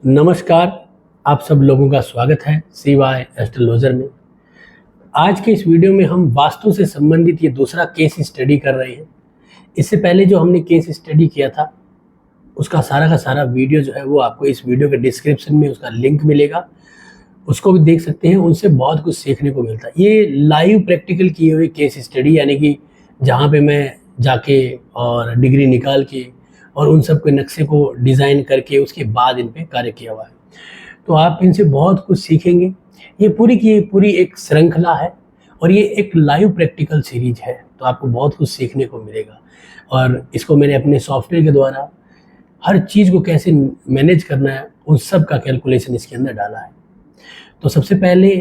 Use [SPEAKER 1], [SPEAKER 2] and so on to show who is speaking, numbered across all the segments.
[SPEAKER 1] नमस्कार। आप सब लोगों का स्वागत है CY एस्ट्रोलॉजर में। आज के इस वीडियो में हम वास्तु से संबंधित ये दूसरा केस स्टडी कर रहे हैं। इससे पहले जो हमने केस स्टडी किया था उसका सारा का सारा वीडियो जो है वो आपको इस वीडियो के डिस्क्रिप्शन में उसका लिंक मिलेगा, उसको भी देख सकते हैं। उनसे बहुत कुछ सीखने को मिलता है। ये लाइव प्रैक्टिकल किए हुए केस स्टडी, यानी कि जहाँ पे मैं जाके और डिग्री निकाल के और उन सब के नक्शे को डिज़ाइन करके उसके बाद इन पे कार्य किया हुआ है। तो आप इनसे बहुत कुछ सीखेंगे। ये पूरी की पूरी एक श्रृंखला है और ये एक लाइव प्रैक्टिकल सीरीज है, तो आपको बहुत कुछ सीखने को मिलेगा। और इसको मैंने अपने सॉफ्टवेयर के द्वारा हर चीज़ को कैसे मैनेज करना है उन सब का कैलकुलेशन इसके अंदर डाला है। तो सबसे पहले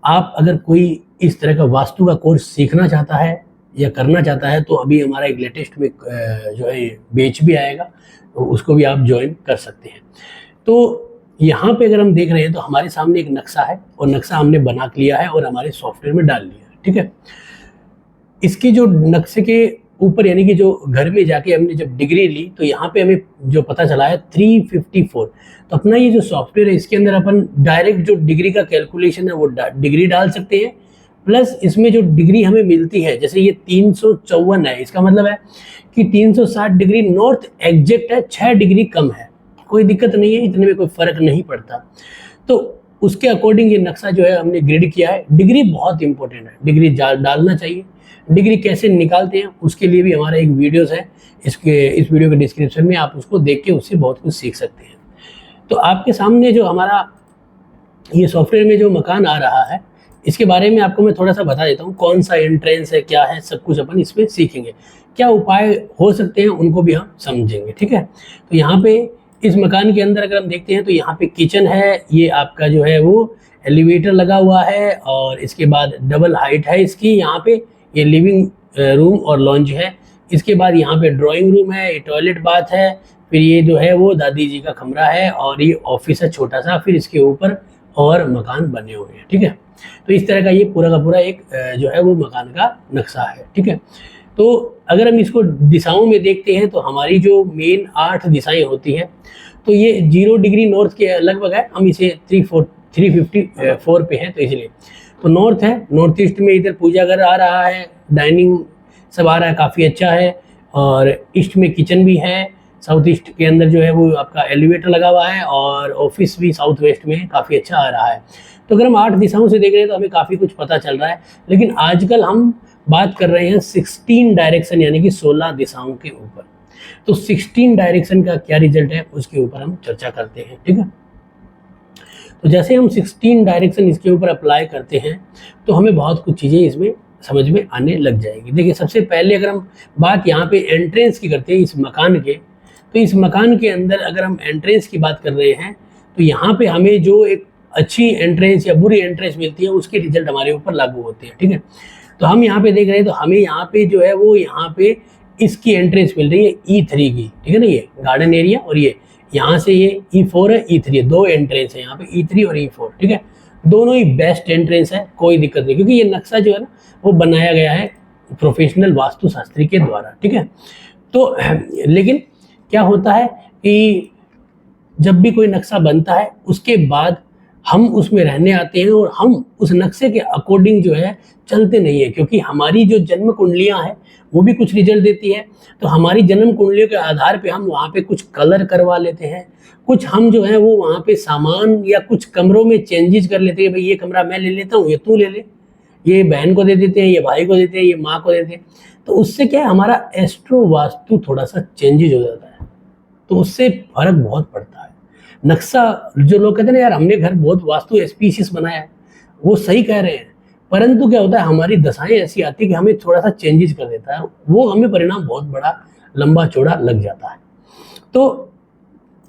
[SPEAKER 1] आप अगर कोई इस तरह का वास्तु का कोर्स सीखना चाहता है या करना चाहता है तो अभी हमारा एक लेटेस्ट में जो है बैच भी आएगा, तो उसको भी आप ज्वाइन कर सकते हैं। तो यहाँ पे अगर हम देख रहे हैं तो हमारे सामने एक नक्शा है और नक्शा हमने बना लिया है और हमारे सॉफ्टवेयर में डाल लिया है। ठीक है, इसके जो नक्शे के ऊपर यानी कि जो घर में जाके हमने जब डिग्री ली तो यहाँ पे हमें जो पता चला है 354। तो अपना ये जो सॉफ्टवेयर है इसके अंदर अपन डायरेक्ट जो डिग्री का कैलकुलेशन है वो डिग्री डाल सकते हैं, प्लस इसमें जो डिग्री हमें मिलती है, जैसे ये 354 है, इसका मतलब है कि 360 डिग्री नॉर्थ एग्जैक्ट है, 6 डिग्री कम है। कोई दिक्कत नहीं है, इतने में कोई फर्क नहीं पड़ता। तो उसके अकॉर्डिंग ये नक्शा जो है हमने ग्रिड किया है। डिग्री बहुत इंपॉर्टेंट है, डिग्री डालना चाहिए। डिग्री कैसे निकालते हैं उसके लिए भी हमारा एक वीडियोस है, इस वीडियो के डिस्क्रिप्शन में आप उसको देख के उससे बहुत कुछ सीख सकते हैं। तो आपके सामने जो हमारा ये सॉफ्टवेयर में जो मकान आ रहा है इसके बारे में आपको मैं थोड़ा सा बता देता हूँ। कौन सा एंट्रेंस है, क्या है, सब कुछ अपन इसमें सीखेंगे। क्या उपाय हो सकते हैं उनको भी हम समझेंगे। ठीक है, तो यहाँ पे इस मकान के अंदर अगर हम देखते हैं तो यहाँ पे किचन है, ये आपका जो है वो एलिवेटर लगा हुआ है और इसके बाद डबल हाइट है इसकी। यहाँ पे ये लिविंग रूम और लॉन्ज है। इसके बाद यहाँ पे ड्राइंग रूम है, ये टॉयलेट बाथ है, फिर ये जो है वो दादी जी का कमरा है और ये ऑफिस है छोटा सा, फिर इसके ऊपर और मकान बने हुए हैं। ठीक है, तो इस तरह का ये पूरा का पूरा एक जो है वो मकान का नक्शा है। ठीक है, तो अगर हम इसको दिशाओं में देखते हैं तो हमारी जो मेन 8 दिशाएं होती हैं, तो ये 0 डिग्री नॉर्थ के लगभग है। हम इसे 354 पे है, तो इसलिए तो नॉर्थ है। नॉर्थ ईस्ट में इधर पूजा घर आ रहा है, डाइनिंग सब आ रहा है, काफ़ी अच्छा है। और ईस्ट में किचन भी है। साउथ ईस्ट के अंदर जो है वो आपका एलिवेटर लगा हुआ है और ऑफिस भी साउथ वेस्ट में काफ़ी अच्छा आ रहा है। तो अगर हम 8 दिशाओं से देख रहे हैं तो हमें काफ़ी कुछ पता चल रहा है। लेकिन आजकल हम बात कर रहे हैं 16 डायरेक्शन यानी कि 16 दिशाओं के ऊपर। तो 16 डायरेक्शन का क्या रिजल्ट है उसके ऊपर हम चर्चा करते हैं। ठीक है, तो जैसे हम 16 डायरेक्शन इसके ऊपर अप्लाई करते हैं तो हमें बहुत कुछ चीज़ें इसमें समझ में आने लग जाएगी। देखिए, सबसे पहले अगर हम बात यहाँ पे एंट्रेंस की करते हैं इस मकान के, तो इस मकान के अंदर अगर हम एंट्रेंस की बात कर रहे हैं तो यहाँ पे हमें जो एक अच्छी एंट्रेंस या बुरी एंट्रेंस मिलती है उसके रिजल्ट हमारे ऊपर लागू होते हैं। ठीक है, तो हम यहाँ पे देख रहे हैं तो हमें यहाँ पे जो है वो यहाँ पे इसकी एंट्रेंस मिल रही है E3 की। ठीक है ना, ये गार्डन एरिया और ये यहाँ से ये E4 है, E3 है, 2 एंट्रेंस है यहाँ पे, E3 और E4। ठीक है, दोनों ही बेस्ट एंट्रेंस है, कोई दिक्कत नहीं, क्योंकि ये नक्शा जो है ना वो बनाया गया है प्रोफेशनल वास्तुशास्त्री के द्वारा। ठीक है, तो लेकिन क्या होता है कि जब भी कोई नक्शा बनता है उसके बाद हम उसमें रहने आते हैं और हम उस नक्शे के अकॉर्डिंग जो है चलते नहीं है, क्योंकि हमारी जो जन्म कुंडलियां हैं वो भी कुछ रिजल्ट देती है। तो हमारी जन्म कुंडलियों के आधार पे हम वहाँ पे कुछ कलर करवा लेते हैं, कुछ हम जो है वो वहाँ पे सामान या कुछ कमरों में चेंजेस कर लेते हैं। भाई ये कमरा मैं ले लेता हूँ, ये तू ले ले, ये बहन को दे देते हैं, ये भाई को देते हैं, ये माँ को देते हैं। तो उससे क्या है, हमारा एस्ट्रो वास्तु थोड़ा सा चेंजेज हो जाता है, तो उससे फर्क बहुत पड़ता है। नक्शा जो लोग कहते हैं ना यार हमने घर बहुत वास्तु स्पीशीज बनाया है, वो सही कह रहे हैं, परंतु क्या होता है हमारी दशाएं ऐसी आती है कि हमें थोड़ा सा चेंजेस कर देता है, वो हमें परिणाम बहुत बड़ा लंबा चौड़ा लग जाता है। तो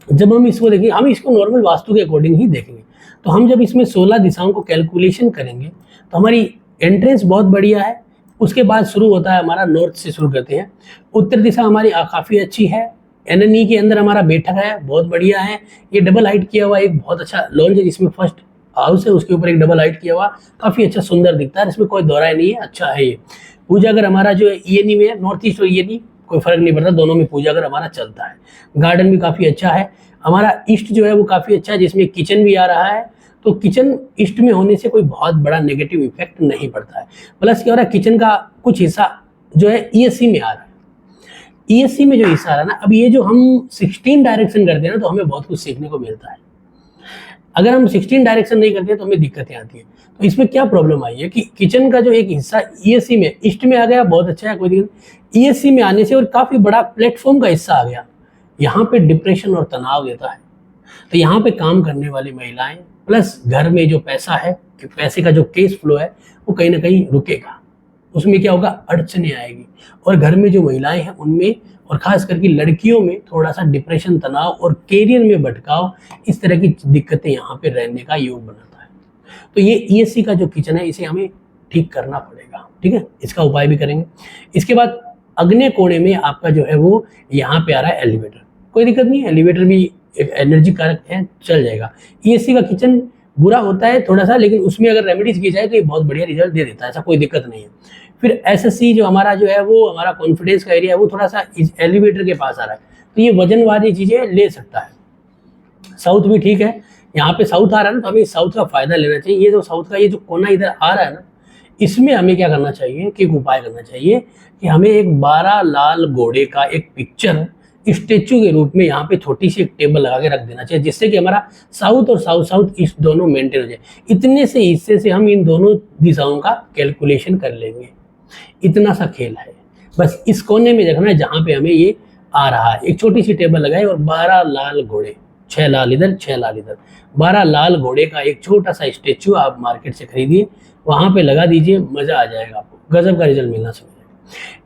[SPEAKER 1] जब हम इसको देखेंगे, हम इसको नॉर्मल वास्तु के अकॉर्डिंग ही देखेंगे। तो हम जब इसमें 16 दिशाओं को कैलकुलेशन करेंगे तो हमारी एंट्रेंस बहुत बढ़िया है। उसके बाद शुरू होता है हमारा नॉर्थ से शुरू करते हैं। उत्तर दिशा हमारी काफ़ी अच्छी है। एनएनई के अंदर हमारा बैठक है, बहुत बढ़िया है। ये डबल हाइट किया हुआ एक बहुत अच्छा लॉन्ज है जिसमें फर्स्ट हाउस है, उसके ऊपर एक डबल हाइट किया हुआ, काफ़ी अच्छा सुंदर दिखता है, इसमें कोई दोहराई नहीं है, अच्छा है ये। पूजा घर हमारा जो है ईएनई में है, नॉर्थ ईस्ट और ईएनई कोई फर्क नहीं पड़ता, दोनों में पूजा घर हमारा चलता है। गार्डन भी काफ़ी अच्छा है हमारा ईस्ट जो है वो काफ़ी अच्छा है, जिसमें किचन भी आ रहा है। तो किचन ईस्ट में होने से कोई बहुत बड़ा नेगेटिव इफेक्ट नहीं पड़ता है। प्लस क्या हो रहा है, किचन का कुछ हिस्सा जो है ईएससी में आ रहा है। ईएससी में जो हिस्सा आ रहा है ना, अब ये जो हम 16 डायरेक्शन करते हैं ना, तो हमें बहुत कुछ सीखने को मिलता है। अगर हम 16 डायरेक्शन नहीं करते तो हमें दिक्कतें आती है। तो इसमें क्या प्रॉब्लम आई है कि किचन का जो एक हिस्सा ईएससी में ईस्ट में आ गया, बहुत अच्छा है, कोई दिक्कत। ईएससी में आने से और काफ़ी बड़ा प्लेटफॉर्म का हिस्सा आ गया, यहाँ पे डिप्रेशन और तनाव देता है। तो यहाँ पे काम करने वाली महिलाएं प्लस घर में जो पैसा है, कि पैसे का जो केस फ्लो है वो कहीं ना कहीं रुकेगा, उसमें क्या होगा, अड़चने आएगी। और घर में जो महिलाएं हैं उनमें, और खास करके लड़कियों में, थोड़ा सा डिप्रेशन, तनाव और कैरियर में भटकाव, इस तरह की दिक्कतें यहाँ पे रहने का योग बनाता है। तो ये ईएससी का जो किचन है इसे हमें ठीक करना पड़ेगा, ठीक है, इसका उपाय भी करेंगे। इसके बाद अग्नि कोणे में आपका जो है वो यहाँ पे आ रहा है एलिवेटर, कोई दिक्कत नहीं है, एलिवेटर भी एक एनर्जी कारक है, चल जाएगा। ईएससी का किचन बुरा होता है थोड़ा सा, लेकिन उसमें अगर रेमेडीज की जाए तो ये बहुत बढ़िया रिजल्ट दे देता है, ऐसा कोई दिक्कत नहीं है। फिर एसएससी जो हमारा जो है वो हमारा कॉन्फिडेंस का एरिया है, वो थोड़ा सा इस एलिवेटर के पास आ रहा है, तो ये वजन वाली चीजें ले सकता है। साउथ भी ठीक है, यहाँ पे साउथ आ रहा है ना, तो हमें साउथ का फायदा लेना चाहिए। ये जो साउथ का ये जो कोना इधर आ रहा है ना, इसमें हमें क्या करना चाहिए कि एक उपाय करना चाहिए कि हमें एक 12 लाल घोड़े का एक पिक्चर स्टेचू के रूप में यहाँ पे छोटी सी एक टेबल लगा के रख देना चाहिए, जिससे कि हमारा साउथ और साउथ ईस्ट दोनों मेंटेन हो जाए। इतने से हिस्से से हम इन दोनों दिशाओं का कैलकुलेशन कर लेंगे, इतना सा खेल है। बस इस कोने में देखना है जहाँ पे हमें ये आ रहा है, एक छोटी सी टेबल लगाए और 12 लाल घोड़े, 6 लाल इधर 6 लाल इधर, 12 लाल घोड़े का एक छोटा सा स्टेचू आप मार्केट से खरीदिए, वहाँ पे लगा दीजिए, मजा आ जाएगा आपको, गजब का रिजल्ट मिलना शुरू।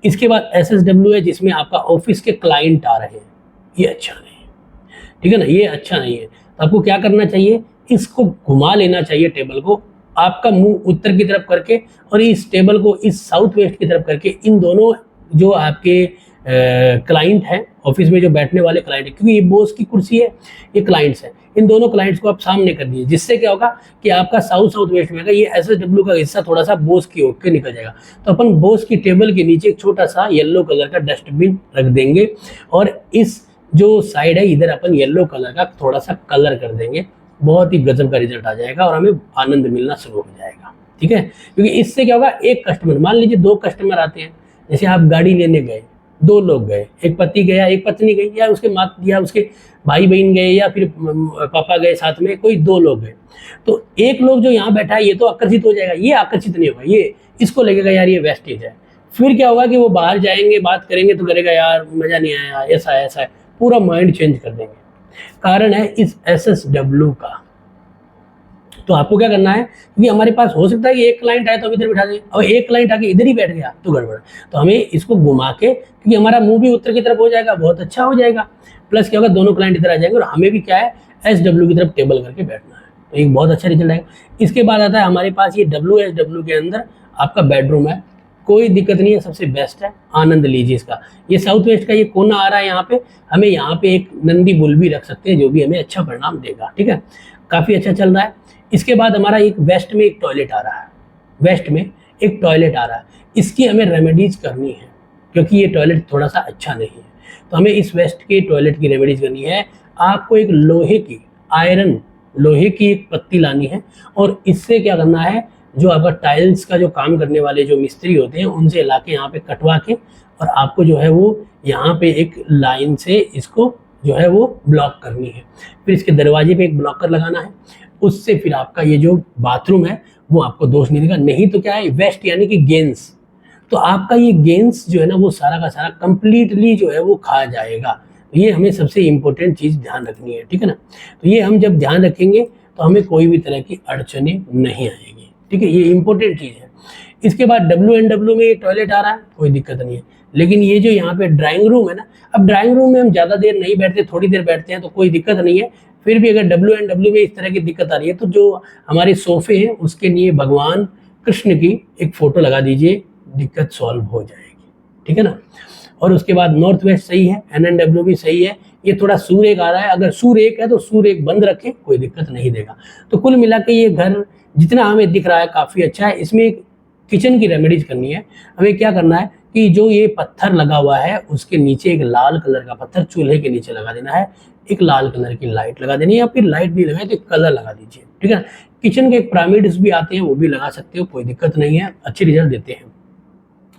[SPEAKER 1] इसके बाद एसएसडब्ल्यू है, जिसमें आपका ऑफिस के क्लाइंट आ रहे हैं, ये अच्छा नहीं है, ठीक है ना, ये अच्छा नहीं है। तो आपको क्या करना चाहिए, इसको घुमा लेना चाहिए टेबल को, आपका मुंह उत्तर की तरफ करके और इस टेबल को इस साउथ वेस्ट की तरफ करके, इन दोनों जो आपके क्लाइंट हैं ऑफिस में, जो बैठने वाले क्लाइंट है, क्योंकि ये बॉस की कुर्सी है, ये क्लाइंट्स हैं, इन दोनों क्लाइंट्स को आप सामने कर दीजिए, जिससे क्या होगा कि आपका साउथ वेस्ट में ये एसएसडब्ल्यू का हिस्सा थोड़ा सा बॉस की ओर के निकल जाएगा। तो अपन बॉस की टेबल के नीचे एक छोटा सा येलो कलर का डस्टबिन रख देंगे, और इस जो साइड है इधर अपन येलो कलर का थोड़ा सा कलर कर देंगे, बहुत ही गजब का रिजल्ट आ जाएगा और हमें आनंद मिलना शुरू हो जाएगा, ठीक है। क्योंकि इससे क्या होगा, एक कस्टमर, मान लीजिए 2 कस्टमर आते हैं, जैसे आप गाड़ी लेने गए, 2 लोग गए, एक पति गया एक पत्नी गई, या उसके माँ या उसके भाई बहन गए, या फिर पापा गए साथ में, कोई 2 लोग गए, तो एक लोग जो यहाँ बैठा है ये तो आकर्षित हो जाएगा, ये आकर्षित नहीं होगा, ये इसको लगेगा यार ये वेस्टेज है। फिर क्या होगा कि वो बाहर जाएंगे, बात करेंगे तो करेगा यार मजा नहीं आया, ऐसा है ऐसा है, पूरा माइंड चेंज कर देंगे। कारण है इस एसएसडब्ल्यू का। तो आपको क्या करना है, क्योंकि हमारे पास हो सकता है कि एक क्लाइंट आए तो हम इधर बिठा दें, और एक क्लाइंट आके इधर ही बैठ गया तो गड़बड़। तो हमें इसको घुमा के, क्योंकि हमारा मुंह भी उत्तर की तरफ हो जाएगा, बहुत अच्छा हो जाएगा, प्लस क्या होगा दोनों क्लाइंट इधर आ जाएंगे, और हमें भी क्या है एसडब्ल्यू की तरफ टेबल करके बैठना है, तो एक बहुत अच्छा रिजल्ट आएगा। इसके बाद आता है हमारे पास ये डब्ल्यू के अंदर आपका बेडरूम है, कोई दिक्कत नहीं है, सबसे बेस्ट है, आनंद लीजिए इसका। ये साउथ वेस्ट का ये कोना आ रहा है, यहाँ पे हमें यहाँ पे एक नंदी बुल भी रख सकते हैं, जो भी हमें अच्छा परिणाम देगा, ठीक है, काफ़ी अच्छा चल रहा है। इसके बाद हमारा एक वेस्ट में एक टॉयलेट आ रहा है, वेस्ट में एक टॉयलेट आ रहा है, इसकी हमें रेमेडीज करनी है, क्योंकि ये टॉयलेट थोड़ा सा अच्छा नहीं है, तो हमें इस वेस्ट के टॉयलेट की रेमेडीज करनी है। आपको एक लोहे की, आयरन लोहे की एक पत्ती लानी है, और इससे क्या करना है, जो आपका टाइल्स का जो काम करने वाले जो मिस्त्री होते हैं उनसे ला के यहाँ पे कटवा के, और आपको जो है वो यहाँ पे एक लाइन से इसको जो है वो ब्लॉक करनी है। फिर इसके दरवाजे पे एक ब्लॉकर लगाना है, उससे फिर आपका ये जो बाथरूम है वो आपको दोष नहीं देगा। नहीं तो क्या है, वेस्ट यानी कि गेंस, तो आपका ये गेंस जो है ना वो सारा का सारा कंप्लीटली जो है वो खा जाएगा। ये हमें सबसे इम्पोर्टेंट चीज़ ध्यान रखनी है, ठीक है ना। तो ये हम जब ध्यान रखेंगे तो हमें कोई भी तरह की अड़चने नहीं आएगी, ठीक है, ये इंपॉर्टेंट चीज़ है। इसके बाद डब्ल्यू में ये टॉयलेट आ रहा है, कोई दिक्कत नहीं है, लेकिन ये जो यहाँ पे ड्राइंग रूम है ना, अब ड्राइंग रूम में हम ज़्यादा देर नहीं बैठते, थोड़ी देर बैठते हैं तो कोई दिक्कत नहीं है। फिर भी अगर डब्ल्यू में इस तरह की दिक्कत आ रही है तो जो हमारे सोफे हैं उसके लिए भगवान कृष्ण की एक फ़ोटो लगा दीजिए, दिक्कत सॉल्व हो जाएगी, ठीक है ना। और उसके बाद नॉर्थ वेस्ट सही है, NNW भी सही है, ये थोड़ा सूर्य एक आ रहा है, अगर सूर्य एक है तो सूर्य एक बंद रखें, कोई दिक्कत नहीं देगा। तो कुल मिला के ये घर जितना हमें दिख रहा है काफ़ी अच्छा है। इसमें एक किचन की रेमेडीज करनी है, हमें क्या करना है कि जो ये पत्थर लगा हुआ है उसके नीचे एक लाल कलर का पत्थर चूल्हे के नीचे लगा देना है, एक लाल कलर की लाइट लगा देनी है, या फिर लाइट नहीं लगाए तो एक कलर लगा दीजिए, ठीक है। किचन के एक पिरामिड्स भी आते हैं, वो भी लगा सकते हो, कोई दिक्कत नहीं है, अच्छे रिजल्ट देते हैं।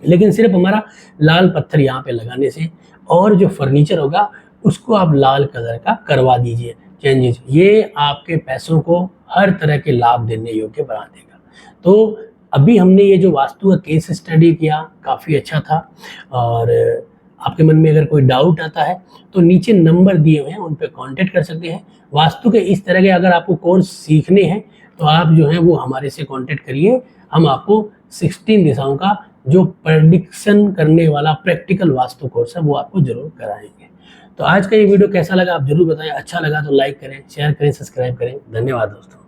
[SPEAKER 1] लेकिन सिर्फ हमारा लाल पत्थर यहाँ पे लगाने से और जो फर्नीचर होगा उसको आप लाल कलर का करवा दीजिए चेंजेस, ये आपके पैसों को हर तरह के लाभ देने योग्य बना देगा। तो अभी हमने ये जो वास्तु का केस स्टडी किया काफ़ी अच्छा था, और आपके मन में अगर कोई डाउट आता है तो नीचे नंबर दिए हुए हैं, उन पर कॉन्टेक्ट कर सकते हैं। वास्तु के इस तरह के अगर आपको कोर्स सीखने हैं तो आप जो है वो हमारे से कॉन्टेक्ट करिए, हम आपको 16 दिशाओं का जो प्रेडिक्शन करने वाला प्रैक्टिकल वास्तु कोर्स है वो आपको जरूर कराएंगे। तो आज का ये वीडियो कैसा लगा आप जरूर बताएं, अच्छा लगा तो लाइक करें, शेयर करें, सब्सक्राइब करें। धन्यवाद दोस्तों।